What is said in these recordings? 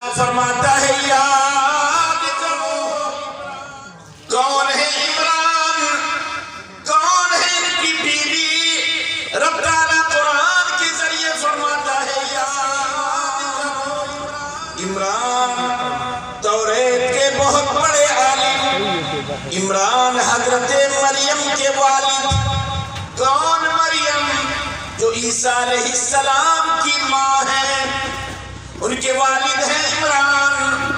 فرماتا ہے یاد کرو کون ہے عمران، کون ہے ان کی بیوی۔ رب تعالیٰ قرآن کے ذریعے فرماتا ہے یاد کرو عمران توریت کے بہت بڑے عالم، عمران حضرت مریم کے والد۔ کون مریم؟ جو عیسیٰ علیہ السلام کی ماں ہے، ان کے والد ہیں عمران۔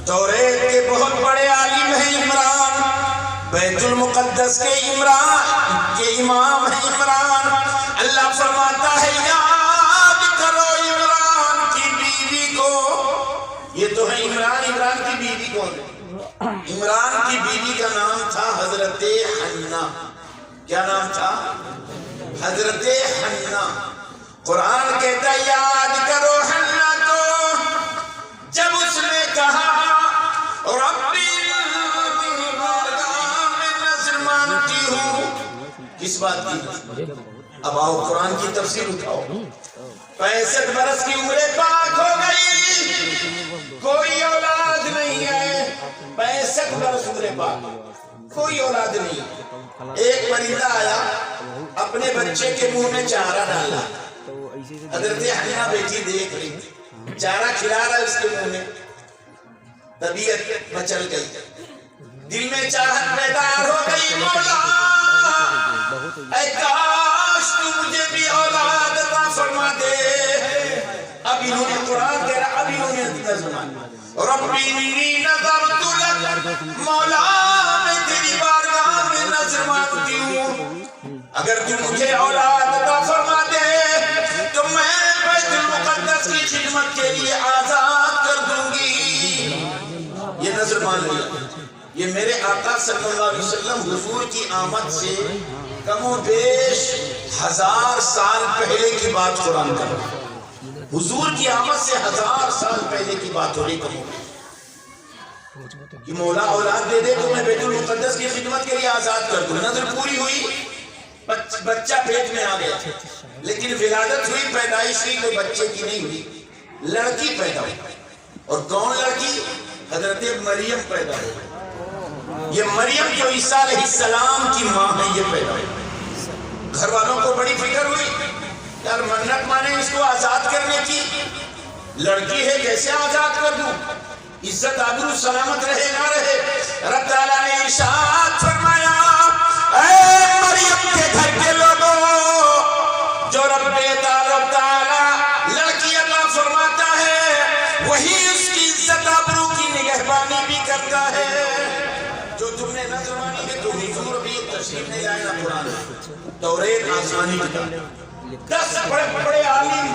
توریت کے بہت بڑے عالم ہیں عمران، بیت المقدس کے عمران کے امام ہیں عمران۔ اللہ فرماتا ہے یاد کرو عمران کی بیوی کو۔ یہ تو ہے عمران۔ عمران کی بیوی کون ہے؟ عمران کی بیوی کا نام تھا حضرت حنہ۔ کیا نام تھا؟ حضرت حنہ۔ قرآن کہتا ہے یاد کرو حنہ کو، جب اس نے کہا ربی تیری بارگاہ میں نظر مانتی ہوں۔ کس بات کی؟ اب آؤ قرآن کی تفسیر اٹھاؤ۔ 65 برس کی عمر پاک ہو گئی، کوئی اولاد نہیں ہے۔ 65 برس عمر پاک، کوئی اولاد نہیں ہے۔ ایک پرندہ آیا، اپنے بچے کے منہ میں چارہ ڈالا۔ حضرت حنہ بیٹی دیکھ رہی تھی، چارہ کھلا رہا ہے اس کے منہ میں۔ طبیعت مچل گئی، دل میں چاہت بیدار ہو گئی، مولا اے کاش تو مجھے بھی اولاد عطا فرما دے۔ اب انہوں نے قرآن کہہ رہا، اب انہوں نے نظر مانی، ربی انی نظرت لک، مولا میں تیری بارگاہ میں نظر مانتی ہوں، اگر تو مجھے اولاد عطا فرما دے تو میں بیت المقدس کی خدمت کے لیے آزاد کر دوں گی۔ یہ نظر مان لیا۔ یہ میرے آقا صلی اللہ علیہ وسلم حضور کی آمد سے کم و بیش 1000 سال پہلے کی بات قرآن کر رہا ہے۔ حضور کی آمد سے 1000 سال پہلے کی بات ہو رہی کم و بیش کہ مولا اولاد دے دے تو میں بیت المقدس کی خدمت کے لیے آزاد کر دوں۔ نظر پوری ہوئی، بچہ پیٹ میں آ گیا، لیکن ولادت ہوئی، پیدائش ہوئی، کوئی بچے کی نہیں ہوئی، لڑکی پیدا ہوئی۔ اور کون لڑکی؟ حضرت مریم پیدا ہوئی۔ یہ مریم جو عیسیٰ علیہ السلام کی ماں ہے، یہ پیدا ہوئی۔ گھر والوں کو بڑی فکر ہوئی، یار منت مانے اس کو آزاد کرنے کی، لڑکی ہے کیسے آزاد کر دوں؟ عزت آبرو سلامت رہے نہ رہے۔ رب تعالیٰ نے ارشاد فرمایا اے مریم کے گھر کے لوگوں، جو رب تعالیٰ لڑکی عطا فرماتا ہے وہی اس کی عزت آبرو کی نگہبانی بھی کرتا ہے۔ جو تم نے نظر مانی ہے تو حضور بھی تشریف نہیں آئے نہ قرآن ہے۔ توریت آسمانی کتاب، 10 بڑے بڑے عالم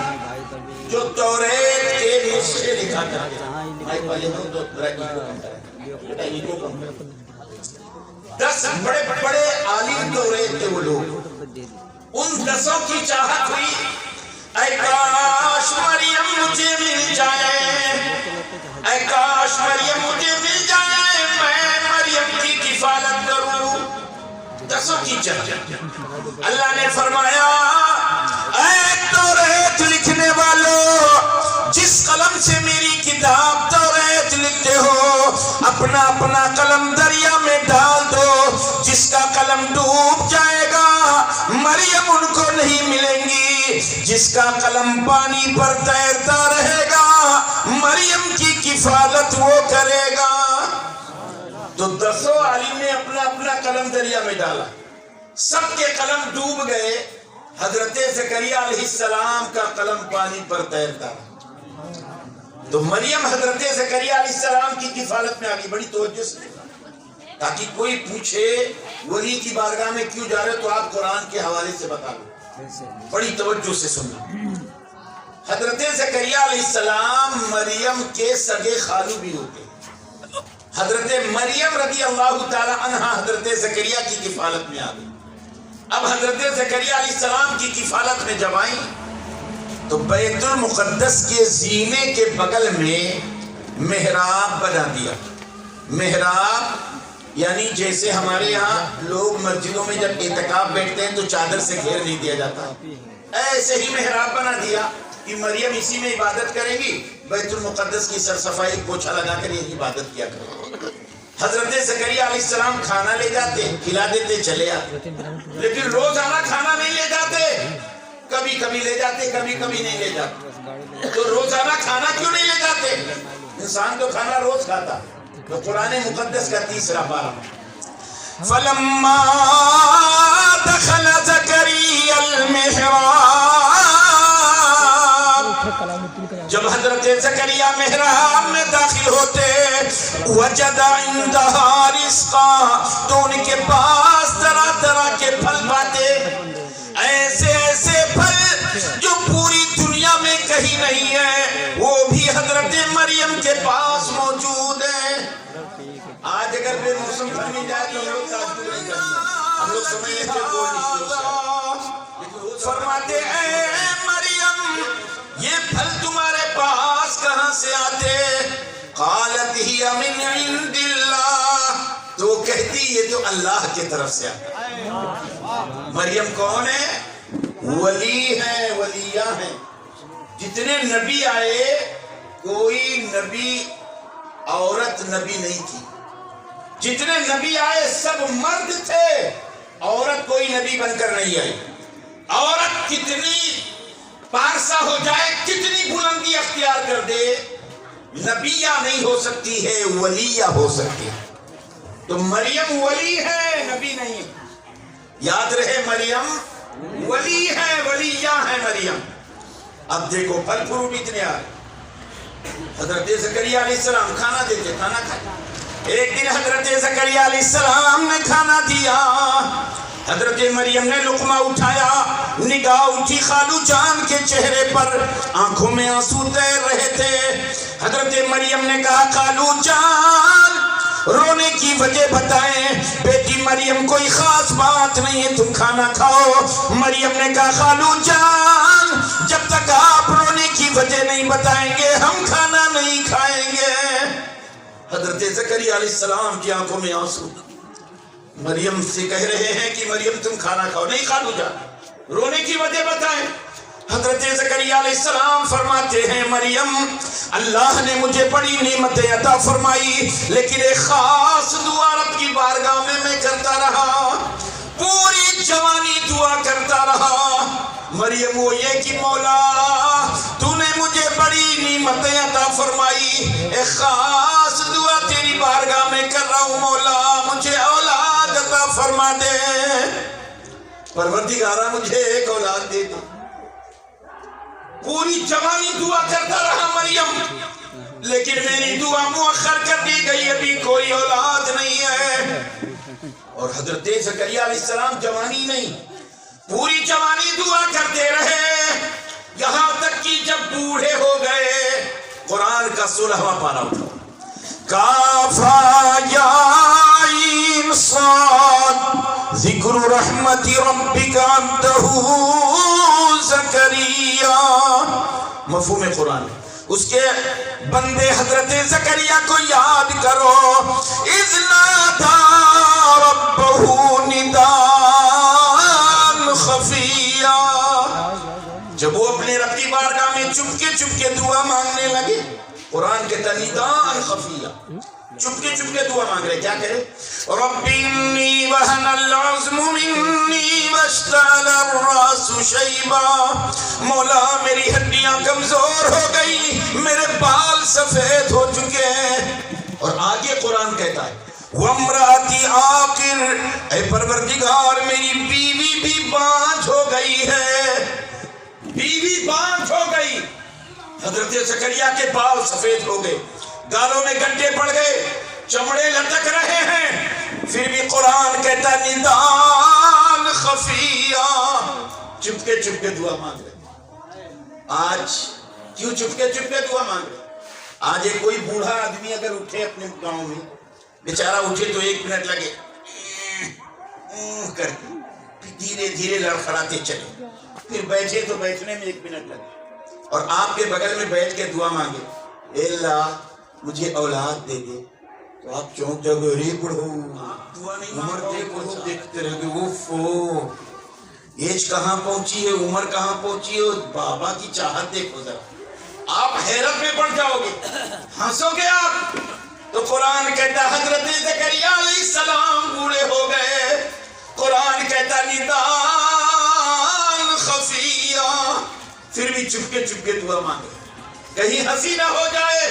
جو توریت کے نسخے لکھا کرتے ہیں۔ مائک والے ہوں تو ایکو کم کریں۔ 10 بڑے بڑے عالم توریت کے وہ لوگ، ان 10 کی چاہت ہوئی اے کاش مریم مجھے مل جائے، اے کاش مریم مجھے مل جائے، میں مریم کی کفالت کروں۔ 10 کی چاہت۔ اللہ نے فرمایا اے توریت لکھنے والوں، جس قلم سے میری کتاب توریت لکھتے ہو، اپنا اپنا قلم دریا میں ڈال دو، جس کا قلم ڈوب جائے گا مریم ان کو نہیں ملیں گی، جس کا قلم پانی پر تیرتا رہے گا مریم کی کفالت وہ کرے گا۔ تو 10 عالم نے اپنا اپنا قلم دریا میں ڈالا، سب کے قلم ڈوب گئے، حضرت زکریا علیہ السلام کا قلم پانی پر تیرتا رہا۔ تو مریم حضرت زکریا علیہ السلام کی کفالت میں آگئی۔ بڑی توجہ سے، تاکہ کوئی پوچھے ولی کی بارگاہ میں کیوں جا رہے تو آپ قرآن کے حوالے سے بتا دو۔ بڑی توجہ سے سننا۔ حضرت زکریا علیہ السلام مریم کے سگے خالو بھی ہوتے۔ حضرت مریم رضی اللہ تعالی عنہ حضرت زکریا کی کفالت میں آ گئی۔ اب حضرت زکریا علیہ السلام کی کفالت میں جب آئیں تو بیت المقدس کے زینے کے بغل میں محراب بنا دیا۔ محراب یعنی جیسے ہمارے یہاں لوگ مسجدوں میں جب اعتکاف بیٹھتے ہیں تو چادر سے گھیر نہیں دیا جاتا، ایسے ہی محراب بنا دیا کہ مریم اسی میں عبادت کریں گی، بیت المقدس کی سرصفائی پوچھا لگا کر یہ عبادت کیا کرو. حضرت زکریا علیہ السلام کھانا لے جاتے, کھلا دیتے, چلے آتے, لیکن روزانہ کھانا نہیں لے جاتے. کبھی کبھی لے جاتے, کبھی کبھی نہیں لے جاتے. تو روزانہ کھانا کیوں نہیں لے جاتے؟ انسان تو کھانا روز کھاتا. تو قرآن مقدس کا 3 پارہ فَلَمَّا دَخَلَ زَكَرِيَّا الْمِحْرَابَ, جب حضرت زکریا محراب میں داخل ہوتے, وَجَدَ عِندَهَا رِزْقًا, تو ان کے پاس طرح طرح کے پھل پاتے, ایسے ایسے پھل جو پوری دنیا میں کہیں نہیں ہے, وہ بھی حضرت مریم کے پاس موجود ہیں. آج اگر بے موسم پھل جائے تو ہم لوگ تعجب نہیں کرتے, ہم لوگ سمجھتے ہیں کوئی نہیں. فرماتے اے مریم, یہ پھل تمہارے پاس کہاں سے آتے؟ قالت ہی من عند اللہ, تو کہتی یہ تو اللہ کی طرف سے آتا. مریم کون ہے؟ ولی ہے, ولیہ ہیں. جتنے نبی آئے کوئی نبی عورت نبی نہیں تھی. جتنے نبی آئے سب مرد تھے, عورت کوئی نبی بن کر نہیں آئی. عورت کتنی پارسا ہو جائے, کتنی بلندی اختیار کر دے, نبیہ نہیں ہو سکتی ہے, ولیہ ہو سکتی ہے. تو مریم ولی ہے, نبی نہیں. یاد رہے مریم ولی ہے, ولیہ ہے مریم. اب دیکھو پھل فروٹ اتنے آئے. حضرت زکریا علیہ السلام کھانا دیتے, کھانا کھاتے. ایک دن حضرت زکریا علیہ السلام نے کھانا دیا. حضرت مریم نے لقمہ اٹھایا, نگاہ اٹھی خالو جان کے چہرے پر, آنکھوں میں آنسو تیر رہے تھے. حضرت مریم نے کہا خالو جان رونے کی وجہ بتائیں. بیٹی مریم کوئی خاص بات نہیں ہے, تم کھانا کھاؤ. مریم نے کہا خالو جان جب تک آپ رونے کی وجہ نہیں بتائیں گے ہم کھانا نہیں کھائیں گے. حضرت زکریا علیہ السلام کی آنکھوں میں آنسو. مریم سے کہہ رہے ہیں کہ مریم تم کھانا کھاؤ. نہیں خالو جان, رونے کی وجہ بتائیں. حضرت زکریا علیہ السلام فرماتے ہیں مریم اللہ نے مجھے بڑی نعمتیں عطا فرمائی, لیکن ایک خاص دعا رب کی بارگاہ میں کرتا رہا, پوری جوانی دعا کرتا رہا. مریم وہ یہ کہ مولا تو نے مجھے بڑی نعمتیں عطا فرمائی, ایک خاص دعا تیری بارگاہ میں کر رہا ہوں, مولا مجھے اولاد عطا فرما دے. پروردگارا مجھے ایک اولاد دے دے. پوری جوانی دعا کرتا رہا مریم, لیکن میری دعا مؤخر کر دی گئی, ابھی کوئی اولاد نہیں ہے. اور حضرت زکریا علیہ السلام جوانی نہیں, پوری جوانی دعا کرتے رہے, یہاں تک کہ جب بوڑھے ہو گئے. قرآن کا 16واں پارہ اٹھا, کافا یا عین صاد ذکر رحمت ربک عبدہ زکریا. مفہوم قرآن, اس کے بندے حضرت زکریا کو یاد کرو. اذ نادى ربہ نداء خفیا, جب وہ اپنے رب کی بارگاہ میں چپکے دعا مانگنے لگے. قرآن کہتا نداء خفیا, چپکے دعا مانگ رہے. کیا کرے؟ رب انی وہن العظم منی واشتعل الراس شیبا, مولا میری ہڈیاں کمزور ہو گئی, میرے بال سفید ہو چکے ہیں. اور آگے قرآن کہتا ہے وامرأتی عاقر, اے پروردگار میری بیوی بھی بانجھ ہو گئی ہے, بیوی بانجھ ہو گئی. حضرت زکریا کے بال سفید ہو گئے, گالوں میں گڈھے پڑ گئے, چمڑے لٹک رہے ہیں, پھر بھی قرآن کہتا نداء خفیہ, چپکے دعا مانگ رہے. آج کیوں چپکے دعا مانگ رہے؟ آج ایک کوئی بوڑھا آدمی اگر اٹھے اپنے گاؤں میں, بیچارہ اٹھے تو 1 منٹ لگے کر کے, دھیرے لڑکھڑاتے چلے, پھر بیٹھے تو بیٹھنے میں 1 منٹ لگے. اور آپ کے بغل میں بیٹھ کے دعا مانگے, اے اللہ مجھے اولاد دے دے, تو آپ چونک جب رے پڑھو, عمر دیکھتے رہے گے. اوفو, ایج کہاں پہنچی ہے, عمر کہاں پہنچی ہے, بابا کی چاہت دیکھو ذرا. آپ حیرت میں پڑ جاؤ گے، ہنسو گے آپ. تو قرآن کہتا حضرت زکریا علیہ السلام بوڑھے ہو گئے. قرآن کہتا نداء خفیہ، پھر بھی چپکے چپکے دعا مانگے کہیں ہنسی نہ ہو جائے.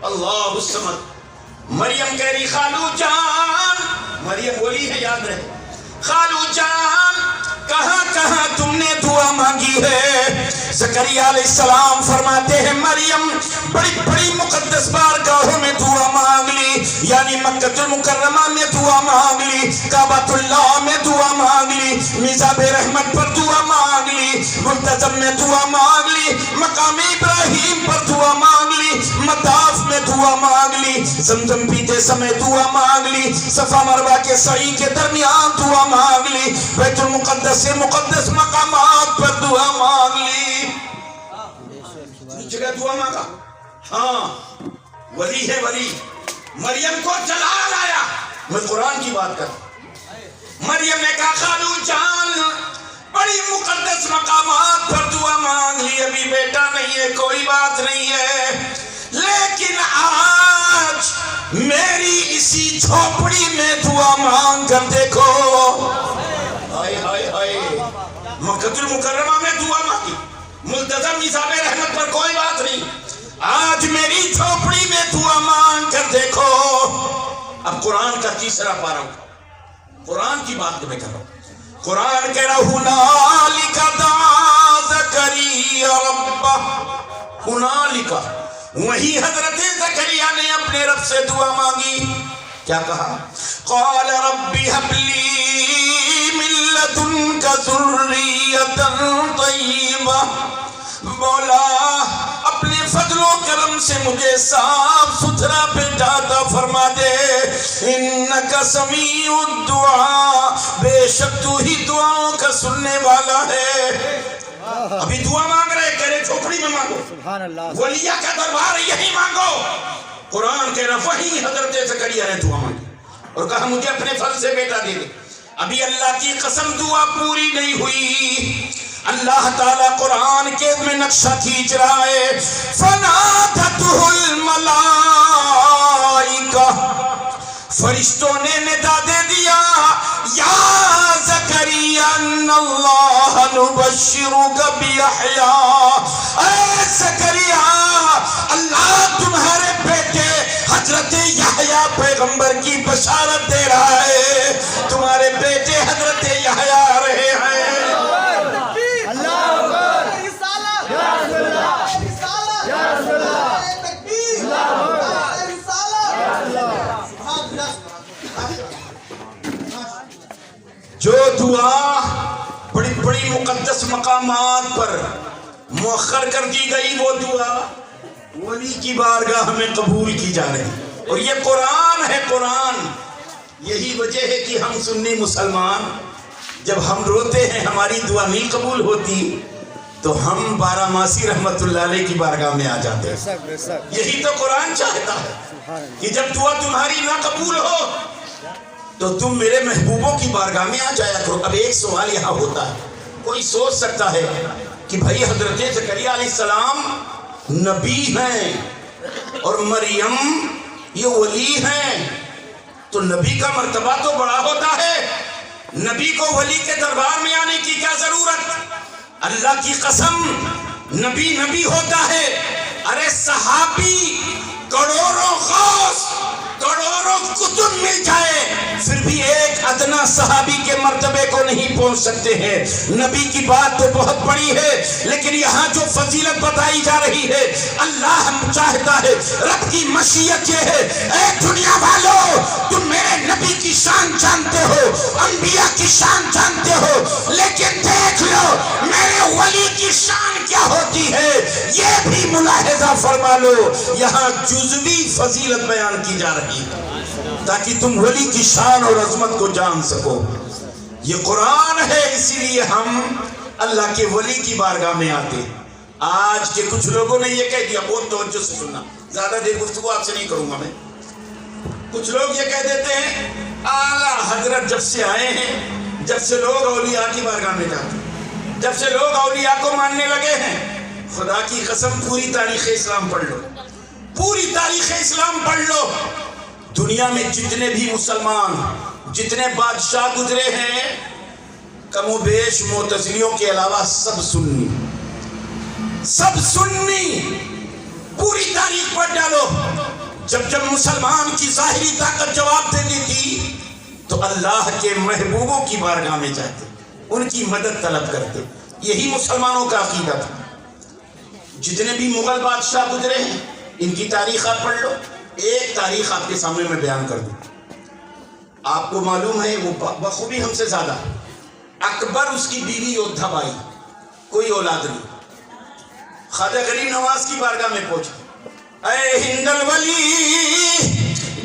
اللہ الصمد. مریم کہہ رہی خالو جان، مریم ولی ہے یاد رہے، خالو جان کہاں کہاں تم نے دعا مانگی ہے؟ زکریا علیہ السلام فرماتے ہیں مریم بڑی بڑی مقدس بارگاہوں میں دعا مانگ لی، یعنی مکہ المکرمہ میں دعا مانگ لی، کعبۃ اللہ میں دعا مانگ لی، میزاب رحمت پر دعا مانگ لی، ملتزم میں دعا مانگ لی، مقام ابراہیم پر دعا مانگ لی، مطاف میں دعا مانگ لی، زمزم پیتے سمے دعا مانگ لی، صفا مروہ کے سعی کے درمیان دعا مانگ لی، بیت المقدس سے مقدس مقامات پر دعا مانگ لی. جگہ دعا مانگا. ہاں ولی ہے ولی. مریم کو جلال آیا. میں قرآن کی بات کر، مریم نے کہا خالو جان بڑی مقدس مقامات پر دعا مانگ لی، ابھی بیٹا نہیں ہے کوئی بات نہیں ہے، لیکن آج میری اسی جھوپڑی میں دعا مانگ کر دیکھو. مکہ المکرمہ میں دعا مانگی، ملتزم میزاب رحمت پر کوئی بات نہیں، آج میری جھوپڑی میں دعا مانگ کر دیکھو. اب قرآن کا تیسرا پارہ، قرآن کی بات میں کر رہا ہوں. قرآن کہہ رہا ہنالک دعا زکریا ربہ، ہنالک وہی حضرت زکریا نے اپنے رب سے دعا مانگی. کیا کہا؟ قال رب هب لي من لدنك ذرية طيبة، مولا اپنے فضل و کرم سے مجھے صاف ستھرا بیٹا عطا فرما دے. انك سمیع الدعاء، بے شک تو ہی دعاؤں کا سننے والا ہے. ابھی دعا مانگ رہے، کہہ رہے جھوپڑی میں مانگو، سبحان اللہ، ولیہ کا دربار یہی مانگو. قرآن کہہ رہا وہی حضرت زکریا نے دعا مانگی اور کہا مجھے اپنے فضل سے بیٹا دے دے. ابھی اللہ کی قسم دعا پوری نہیں ہوئی. اللہ تعالیٰ قرآن کے میں نقشہ کھینچ رہا ہے. فنادتہ الملائکہ، فرشتوں نے ندا دے دیا، یا زکریا ان اللہ نبشرک بیحییٰ، اے زکریا اللہ تمہارے بیٹے حضرت یحییٰ پیغمبر کی بشارت دے رہا ہے. تمہارے بیٹے حضرت یحییٰ آ رہے ہیں. جو دعا بڑی بڑی مقدس مقامات پر مؤخر کر دی گئی، وہ دعا ولی کی بارگاہ میں قبول کی جا رہی. اور یہ قرآن ہے. قرآن یہی وجہ ہے کہ ہم سنی مسلمان جب ہم روتے ہیں ہماری دعا نہیں قبول ہوتی تو ہم بارہماسی رحمت اللہ علیہ کی بارگاہ میں آ جاتے ہیں. یہی تو قرآن چاہتا ہے کہ جب دعا تمہاری نہ قبول ہو تو تم میرے محبوبوں کی بارگاہ میں آ جایا کرو. اب ایک سوال یہاں ہوتا ہے، کوئی سوچ سکتا ہے کہ بھائی حضرت زکریا علیہ السلام نبی ہیں اور مریم یہ ولی ہیں، تو نبی کا مرتبہ تو بڑا ہوتا ہے، نبی کو ولی کے دربار میں آنے کی کیا ضرورت؟ اللہ کی قسم نبی نبی ہوتا ہے. ارے صحابی کروڑوں غوث کروڑوں کتب مل جائے پھر بھی ایک ادنا صحابی کے مرتبے کو نہیں پہنچ سکتے ہیں. نبی کی بات تو بہت بڑی ہے، لیکن یہاں جو فضیلت بتائی جا رہی ہے اللہ چاہتا ہے، رب کی مشیت یہ ہے. اے دنیا والو تم میرے نبی کی شان جانتے ہو، انبیاء کی شان جانتے ہو، لیکن دیکھ لو میرے ولی کی شان کیا ہوتی ہے یہ بھی ملاحظہ فرما لو. یہاں جزوی فضیلت بیان کی جا رہی ہے تاکہ تم ولی کی شان اور عظمت کو جان سکو. یہ قرآن ہے، اسی لیے ہم اللہ کے ولی کی بارگاہ میں آتے. آج کے کچھ لوگوں نے یہ کہہ دیا، بہت توجہ سے سننا، زیادہ دیر گفتگو آپ سے نہیں کروں گا میں. کچھ لوگ یہ کہہ دیتے ہیں اعلیٰ حضرت جب سے آئے ہیں، جب سے لوگ اولیاء کی بارگاہ میں جاتے ہیں، جب سے لوگ اولیاء کو ماننے لگے ہیں، خدا کی قسم پوری تاریخ اسلام پڑھ لو، پوری تاریخ اسلام پڑھ لو، دنیا میں جتنے بھی مسلمان، جتنے بادشاہ گزرے ہیں، کم و بیش معتزلیوں کے علاوہ سب سنی، سب سنی۔ پوری تاریخ پڑھ ڈالو، جب مسلمان کی ظاہری طاقت جواب دیتی تھی تو اللہ کے محبوبوں کی بارگاہ میں جاتے، ان کی مدد طلب کرتے۔ یہی مسلمانوں کا عقیدہ تھا۔ جتنے بھی مغل بادشاہ گزرے ہیں ان کی تاریخ آپ پڑھ لو۔ ایک تاریخ آپ کے سامنے میں بیان کر دوں، آپ کو معلوم ہے وہ بخوبی ہم سے زیادہ، اکبر اس کی بیوی یودھا بائی، کوئی اولاد نہیں، خواجہ غریب نواز کی بارگاہ میں پہنچا، اے ہندل ولی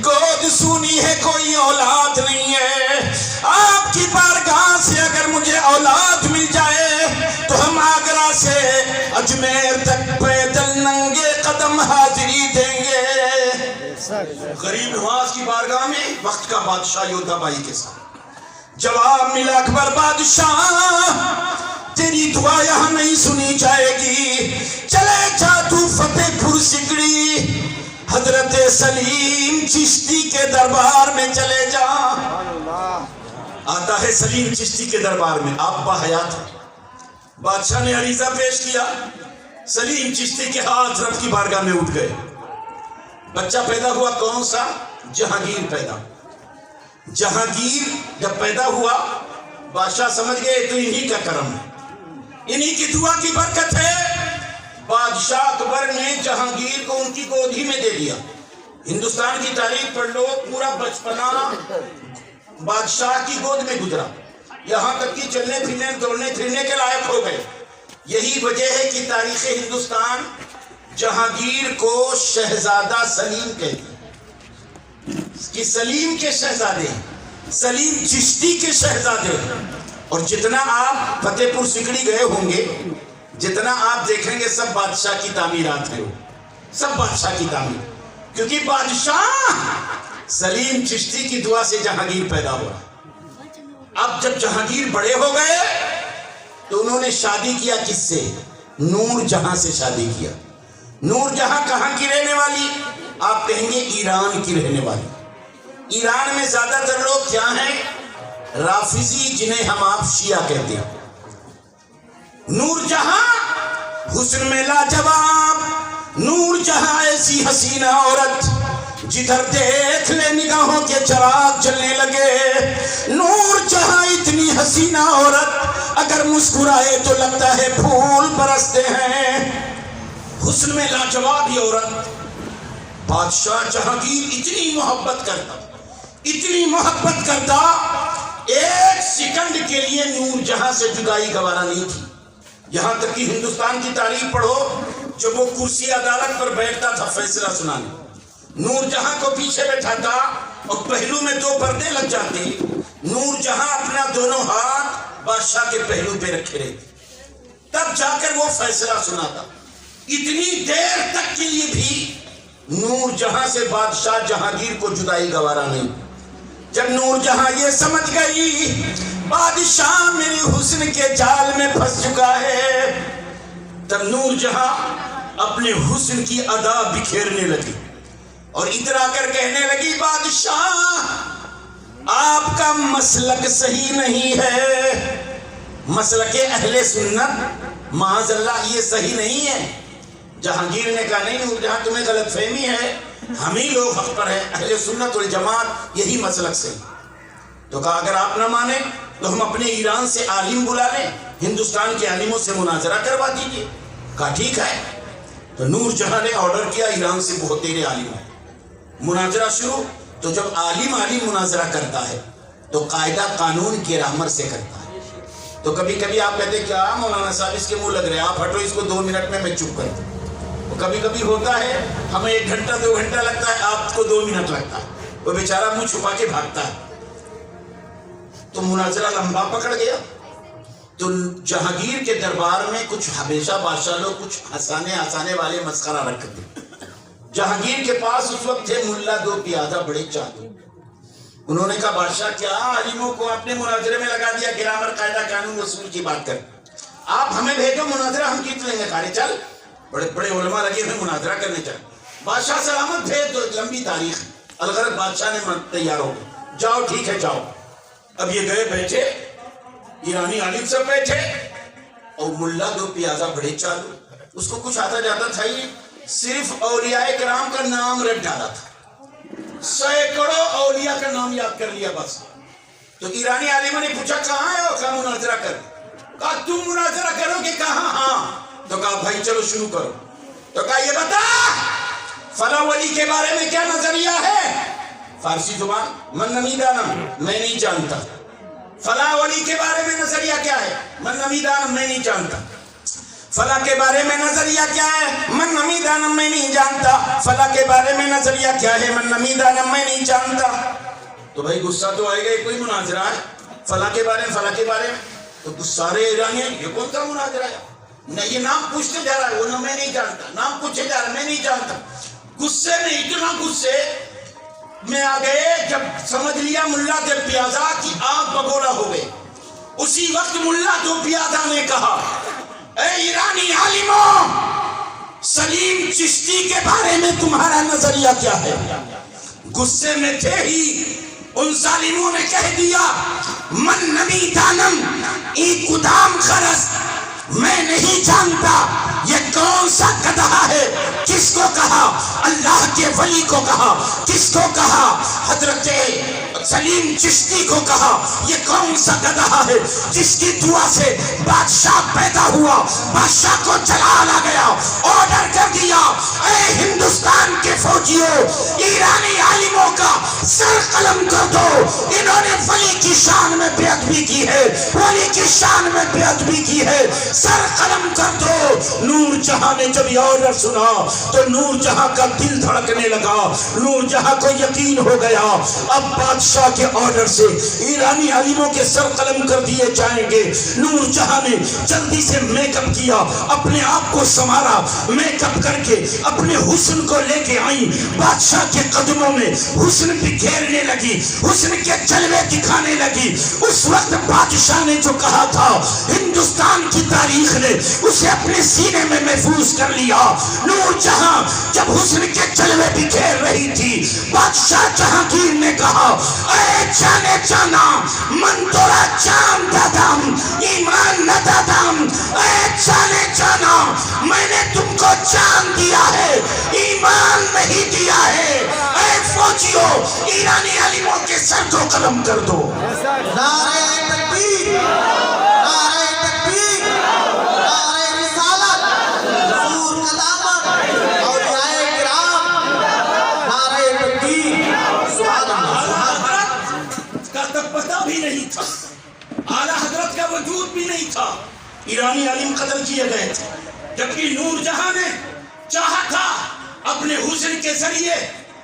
گود سونی ہے کوئی اولاد نہیں ہے، آپ کی بارگاہ سے اگر مجھے اولاد مل جائے تو ہم آگرہ سے اجمیر تک پیدل ننگے قدم حاضری دیں گے۔ غریب نواز کی بارگاہ میں وقت کا بادشاہ یودھا بائی کے ساتھ جواب ملا، اکبر بادشاہ تیری دعا یہاں نہیں سنی جائے گی، چلے جا تو فتح پور سکڑی حضرت سلیم چشتی کے دربار میں چلے جا۔ آتا ہے سلیم چشتی کے دربار میں، آپ باحیات ہیں۔ بادشاہ نے عریضہ پیش کیا، سلیم چشتی کے ہاتھ رب کی بارگاہ میں اٹھ گئے۔ بچہ پیدا ہوا کون سا؟ جہانگیر پیدا۔ جہانگیر جب پیدا ہوا بادشاہ سمجھ گئے تو انہی کا کرم ہے، انہی کی دعا کی برکت ہے۔ بادشاہ اکبر نے جہانگیر کو ان کی گود ہی میں دے دیا۔ ہندوستان کی تاریخ پڑھ لو، پورا بچپنا بادشاہ کی گود میں گزرا، یہاں تک کہ چلنے پھرنے دوڑنے پھرنے کے لائق ہو گئے۔ یہی وجہ ہے کہ تاریخ ہندوستان جہانگیر کو شہزادہ سلیم کہتے ہیں، کہ سلیم کے شہزادے، سلیم چشتی کے شہزادے۔ اور جتنا آپ فتح پور سکڑی گئے ہوں گے، جتنا آپ دیکھیں گے سب بادشاہ کی تعمیرات ہیں، سب بادشاہ کی تعمیر، کیونکہ بادشاہ سلیم چشتی کی دعا سے جہانگیر پیدا ہوا۔ اب جب جہانگیر بڑے ہو گئے تو انہوں نے شادی کیا کس سے؟ نور جہاں سے شادی کیا۔ نور جہاں کہاں کی رہنے والی؟ آپ کہیں گے ایران کی رہنے والی۔ ایران میں زیادہ تر لوگ کیا ہیں؟ رافضی، جنہیں ہم آپ شیعہ کہتے ہیں۔ نور جہاں حسن میں لاجواب، نور جہاں ایسی حسینہ عورت جدھر دیکھ لے نگاہوں کے چراغ جلنے لگے۔ نور جہاں اتنی حسینہ عورت اگر مسکرائے تو لگتا ہے پھول برستے ہیں۔ حسن میں لاجواب یہ عورت بادشاہ جہانگیر اتنی محبت کرتا، اتنی محبت کرتا، ایک سیکنڈ کے لیے نور جہاں سے جدائی گوارا نہیں تھی۔ یہاں تک کہ ہندوستان کی تاریخ پڑھو، جب وہ کرسی عدالت پر بیٹھتا تھا فیصلہ سنانے، نور جہاں کو پیچھے بیٹھاتا اور پہلو میں دو پردے لگ جاتے، نور جہاں اپنا دونوں ہاتھ بادشاہ کے پہلو پہ رکھے رہتے، تب جا کر وہ فیصلہ سناتا۔ اتنی دیر تک کے لیے بھی نور جہاں سے بادشاہ جہانگیر کو جدائی گوارا نہیں۔ جب نور جہاں یہ سمجھ گئی بادشاہ میرے حسن کے جال میں پھنس چکا ہے، تب نور جہاں اپنے حسن کی ادا بکھیرنے لگی اور ادھر آ کر کہنے لگی، بادشاہ آپ کا مسلک صحیح نہیں ہے، مسلک اہل سنت معاذ اللہ یہ صحیح نہیں ہے۔ جہانگیر نے کہا نہیں نور جہاں تمہیں غلط فہمی ہے، ہم ہی لوگ حق پر ہیں، اہل سنت والجماعت یہی مسلک سے۔ تو کہا اگر آپ نہ مانیں تو ہم اپنے ایران سے عالم بلا لیں، ہندوستان کے عالموں سے مناظرہ کروا دیجیے۔ کہا ٹھیک ہے۔ تو نور جہاں نے آرڈر کیا ایران سے بہت تیرے عالم ہیں، مناظرہ شروع۔ تو جب عالم مناظرہ کرتا ہے تو قاعدہ قانون کی رحمت سے کرتا ہے۔ تو کبھی کبھی آپ کہتے ہیں کیا مولانا صاحب اس کے منہ لگ رہے ہیں، آپ ہٹو اس کو 2 منٹ میں چپ کر دوں۔ کبھی کبھی ہوتا ہے ہمیں 1 گھنٹہ 2 گھنٹہ لگتا ہے، آپ کو 2 منٹ لگتا ہے، وہ بیچارہ منہ چھپا کے بھاگتا ہے۔ تو مناظرہ لمبا پکڑ گیا۔ تو جہانگیر کے دربار میں کچھ ہمیشہ بادشاہ لوگ کچھ ہنسانے والے مسخرہ رکھتے۔ جہانگیر کے پاس اس وقت تھے ملا 2 پیادہ بڑے چالو۔ انہوں نے کہا بادشاہ کیا عالموں کو اپنے مناظرے میں لگا دیا، گرامر قاعدہ قانون اصول کی بات کر، آپ ہمیں بھیجو مناظرہ ہم جیت لیں گے۔ کہا چل بڑے بڑے علماء لگے ہوئے مناظرہ کرنے چاہے. بادشاہ سلامت تھے تو لمبی تاریخ. الغرض بادشاہ نے تیار ہو گئے, جاؤ ٹھیک ہے جاؤ. اب یہ گئے بیٹھے, ایرانی عالم سب بیٹھے, اور ملا دو پیازا بڑے چالو, اس کو کچھ آتا جاتا تھا ہی, صرف اولیاء کرام کا نام رٹ ڈالا تھا, سینکڑوں اولیاء کا نام یاد کر لیا بس. تو ایرانی عالموں نے پوچھا کہاں ہے اور کہاں مناظرہ کر. کہا تم مناظرہ کرو کہ کہاں؟ ہاں. تو کہا بھائی چلو شروع کرو. تو کہا یہ بتا فلاں ولی کے بارے میں کیا نظریہ ہے؟ فارسی زبان, من نمیدانم, میں نہیں جانتا. فلاں ولی کے بارے میں نظریہ کیا ہے؟ من نمیدانم, میں نہیں جانتا. فلاں کے بارے میں نظریہ کیا ہے؟ من نمیدانم, میں نہیں جانتا. فلاں کے بارے میں نظریہ کیا ہے؟ من نمیدانم, میں نہیں جانتا. تو بھائی غصہ تو آئے گا, کوئی مناظرہ ہے فلاں کے بارے میں, فلاں کے بارے میں. تو سارے ایرانی یہ کون سا مناظرہ ہے؟ نہیں, یہ نام پوچھتے جا رہا ہے, وہ میں نہیں جانتا. نام پوچھے جا رہا ہے, میں نہیں جانتا. غصے میں, اتنا غصے میں آ گئے جب سمجھ لیا ملا دو پیازا کی آنکھ بگولا ہو گئے. اسی وقت ملا دو پیازا نے کہا اے ایرانی عالموں, سلیم چشتی کے بارے میں تمہارا نظریہ کیا ہے؟ غصے میں تھے ہی ان ظالموں نے کہہ دیا من نمی دانم ای کدام خرس, میں نہیں جانتا یہ کون سا گدھا ہے. کس کو کہا؟ اللہ کے ولی کو کہا. کس کو کہا؟ حضرت سلیم چشتی کو کہا. یہ کون سا گدھا ہے جس کی دعا سے بادشاہ پیدا ہوا, بادشاہ کو جلال آ گیا, آرڈر کر دیا اے ہندوستان کے فوجیوں, ایرانی عالموں کا سر قلم کر دو. انہوں نے ولی کی شان میں بے ادبی کی ہے, ولی کی شان میں بے ادبی کی ہے, سر قلم کر دو. نور جہاں نے جب یہ آرڈر سنا تو نور جہاں کا دل دھڑکنے لگا, نور جہاں کو یقین ہو گیا اب بادشاہ کے آرڈر سے ایرانی عالموں کے سر قلم کر دیے جائیں گے. نور جہاں نے جلدی سے میک اپ کیا, اپنے آپ کو سنوارا, میک اپ کر کے اپنے حسن کو لے کے آئی, بادشاہ کے قدموں میں حسن بکھیرنے لگی, حسن کے جلوے دکھانے لگی. اس وقت بادشاہ نے جو کہا تھا ہندوستان کی تاریخ نے اسے اپنے سینے میں محفوظ کر لیا. نور جہاں جب حسن کے جلوے بکھیر رہی تھی, بادشاہ جہانگیر نے کہا اے جانے جانا, من تورا جان دادم, ایمان نہ دادم. اے جانے جانا, میں نے تم کو جان دیا ہے, ایمان نہیں دیا ہے. اے فوجیوں, ایرانی عالموں کے سر کو قلم کر دو. نعرہ تکبیر, نعرہ تکبیر, نعرہ رسالت, حضور قدامت, اولیاء کرام, نعرہ تکبیر. سبحان اللہ. حضرت کا تک پتہ بھی نہیں تھا, اعلیٰ حضرت کا وجود بھی نہیں تھا. ایرانی عالم قتل کیے گئے تھے, جبکہ نور جہاں نے چاہا تھا اپنے حسن کے ذریعے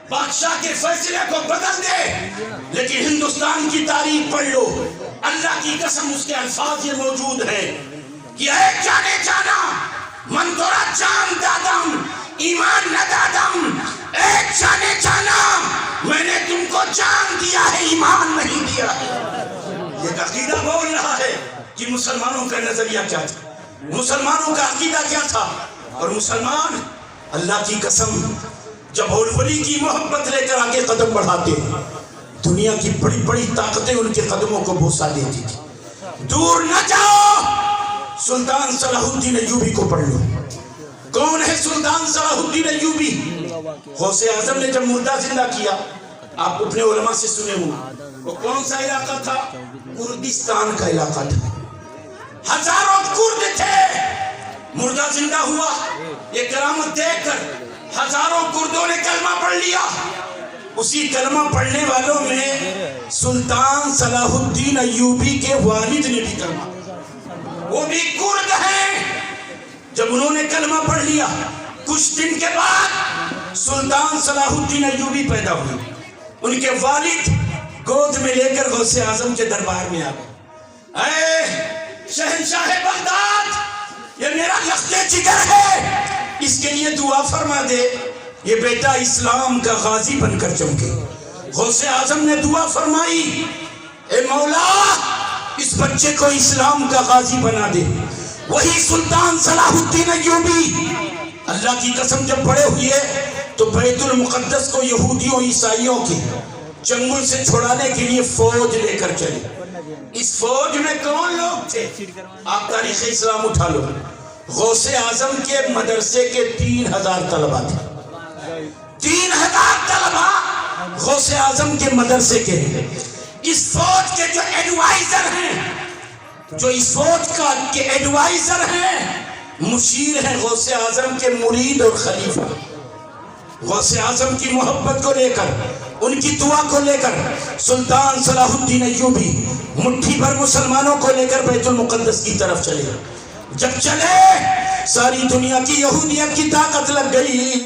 بادشاہ کے فیصلے کو بدل دے. لیکن ہندوستان کی تاریخ پڑھ لو, اللہ کی قسم اس کے الفاظ یہ موجود ہیں کہ اے جانے جانا, من تورا جان دادم, ایمان نہ دادم. اے جانے جانا, میں نے تم کو جان دیا ہے, ایمان نہیں دیا ہے. یہ عقیدہ بول رہا ہے کہ مسلمانوں کا نظریہ کیا تھا, مسلمانوں کا عقیدہ کیا تھا. اور مسلمان اللہ کی قسم جب ولی کی محبت لے کر آگے قدم بڑھاتے, دنیا کی بڑی بڑی طاقتیں ان کے قدموں کو بوسہ دیتی تھی. دور نہ جاؤ, سلطان صلاح الدین ایوبی کو پڑھ لو. کون ہے سلطان صلاح الدین ایوبی؟ غوث اعظم نے جب مردہ زندہ کیا, آپ اپنے علماء سے سنے ہوں, وہ کون سا علاقہ تھا؟ کردستان کا علاقہ تھا. ہزاروں کرد تھے, مردہ زندہ ہوا, یہ کرامت دیکھ کر ہزاروں کردوں نے کلمہ پڑھ لیا. اسی کلمہ پڑھنے والوں میں سلطان صلاح الدین ایوبی کے والد نے بھی کلمہ, وہ بھی کرد ہیں. جب انہوں نے کلمہ پڑھ لیا, کچھ دن کے بعد سلطان صلاح الدین ایوبی پیدا ہوئے. ان کے والد گود میں لے کر غوث اعظم کے دربار میں آ گئے. اے شہنشاہ بغداد, یہ میرا لخت جگر ہے, اس کے لیے دعا فرما دے, یہ بیٹا اسلام کا غازی بن کر چمکے. غوث اعظم نے دعا فرمائی, اے مولا اس بچے کو اسلام کا غازی بنا دے. وہی سلطان صلاح الدین ایوبی اللہ کی قسم جب بڑے ہوئے تو بیت المقدس کو یہودیوں عیسائیوں کے چنگل سے چھڑانے کے لیے فوج لے کر چلے. اس فوج میں کون لوگ تھے؟ آپ تاریخ اسلام اٹھا لو. غوث اعظم کے مدرسے کے 3000 طلبہ تھے. 3000 طلبہ غوث اعظم کے مدرسے کے ہیں. اس فوج کے جو ایڈوائزر ہیں، جو اس فوج کا کے ایڈوائزر ہیں، مشیر ہیں غوث اعظم کے مرید اور خلیفہ. غوث اعظم کی محبت کو لے کر، ان کی دعا کو لے کر سلطان صلاح الدین ایوبی مٹھی بھر مسلمانوں کو لے کر بیت المقدس کی طرف چلے. جب چلے ساری دنیا کی یہودیت کی طاقت لگ گئی.